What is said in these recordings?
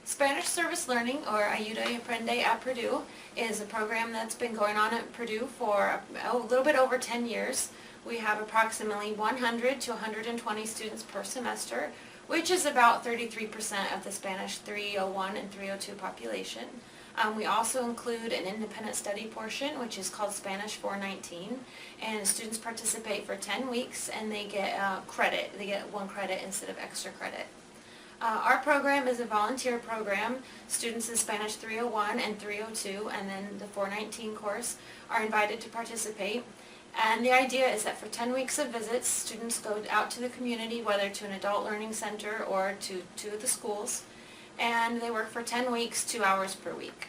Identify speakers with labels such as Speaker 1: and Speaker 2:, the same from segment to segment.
Speaker 1: Spanish Service Learning, or Ayuda y Aprende at Purdue, is a program that's been going on at Purdue for a little bit over 10 years. We have approximately 100 to 120 students per semester, which is about 33% of the Spanish 301 and 302 population. We also include an independent study portion, which is called Spanish 419, and students participate for 10 weeks and they get credit. They get 1 credit instead of extra credit. Our program is a volunteer program. Students in Spanish 301 and 302 and then the 419 course are invited to participate. And the idea is that for 10 weeks of visits, students go out to the community, whether to an adult learning center or to two of the schools, and they work for 10 weeks, 2 hours per week.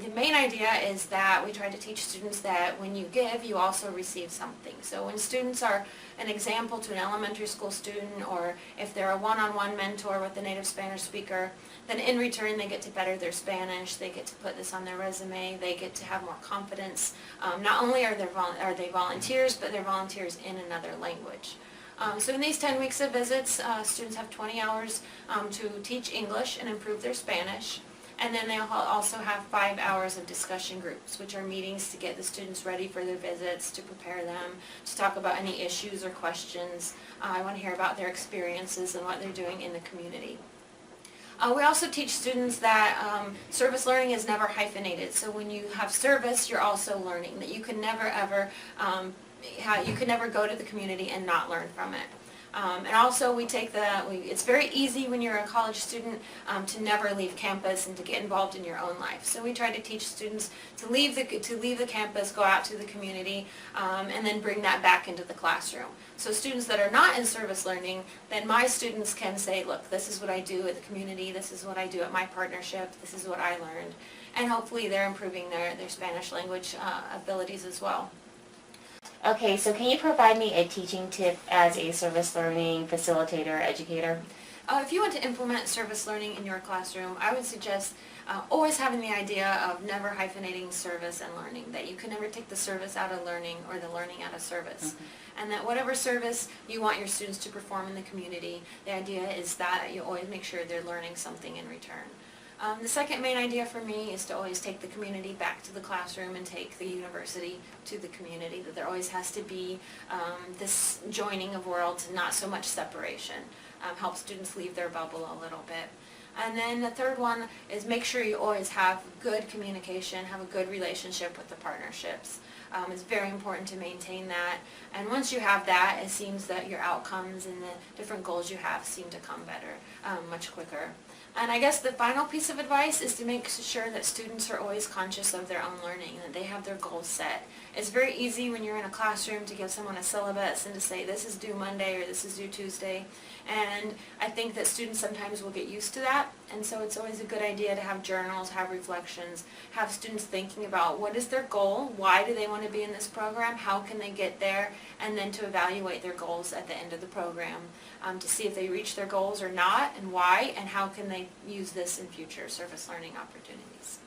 Speaker 1: The main idea is that we try to teach students that when you give, you also receive something. So when students are an example to an elementary school student, or if they're a one-on-one mentor with a native Spanish speaker, then in return they get to better their Spanish, they get to put this on their resume, they get to have more confidence. Not only are they volunteers, but they're volunteers in another language. So in these 10 weeks of visits, students have 20 hours to teach English and improve their Spanish. And then they'll also have 5 hours of discussion groups, which are meetings to get the students ready for their visits, to prepare them, to talk about any issues or questions. I want to hear about their experiences and what they're doing in the community. We also teach students that service learning is never hyphenated. So when you have service, you're also learning, that you can never ever go to the community and not learn from it. And also it's very easy when you're a college student to never leave campus and to get involved in your own life. So we try to teach students to leave the campus, go out to the community, and then bring that back into the classroom. So students that are not in service learning, then my students can say, look, this is what I do at the community, this is what I do at my partnership, this is what I learned. And hopefully they're improving their Spanish language abilities as well.
Speaker 2: Okay, so can you provide me a teaching tip as a service learning facilitator, educator?
Speaker 1: If you want to implement service learning in your classroom, I would suggest always having the idea of never hyphenating service and learning, that you can never take the service out of learning or the learning out of service. Mm-hmm. And that whatever service you want your students to perform in the community, the idea is that you always make sure they're learning something in return. The second main idea for me is to always take the community back to the classroom and take the university to the community, that there always has to be this joining of worlds and not so much separation. Help students leave their bubble a little bit. And then the third one is make sure you always have good communication, have a good relationship with the partnerships. It's very important to maintain that. And once you have that, it seems that your outcomes and the different goals you have seem to come better, much quicker. And I guess the final piece of advice is to make sure that students are always conscious of their own learning, that they have their goals set. It's very easy when you're in a classroom to give someone a syllabus and to say this is due Monday or this is due Tuesday. And I think that students sometimes will get used to that. And so it's always a good idea to have journals, have reflections, have students thinking about what is their goal, why do they want to be in this program, how can they get there, and then to evaluate their goals at the end of the program to see if they reach their goals or not, and why, and how can they use this in future service learning opportunities.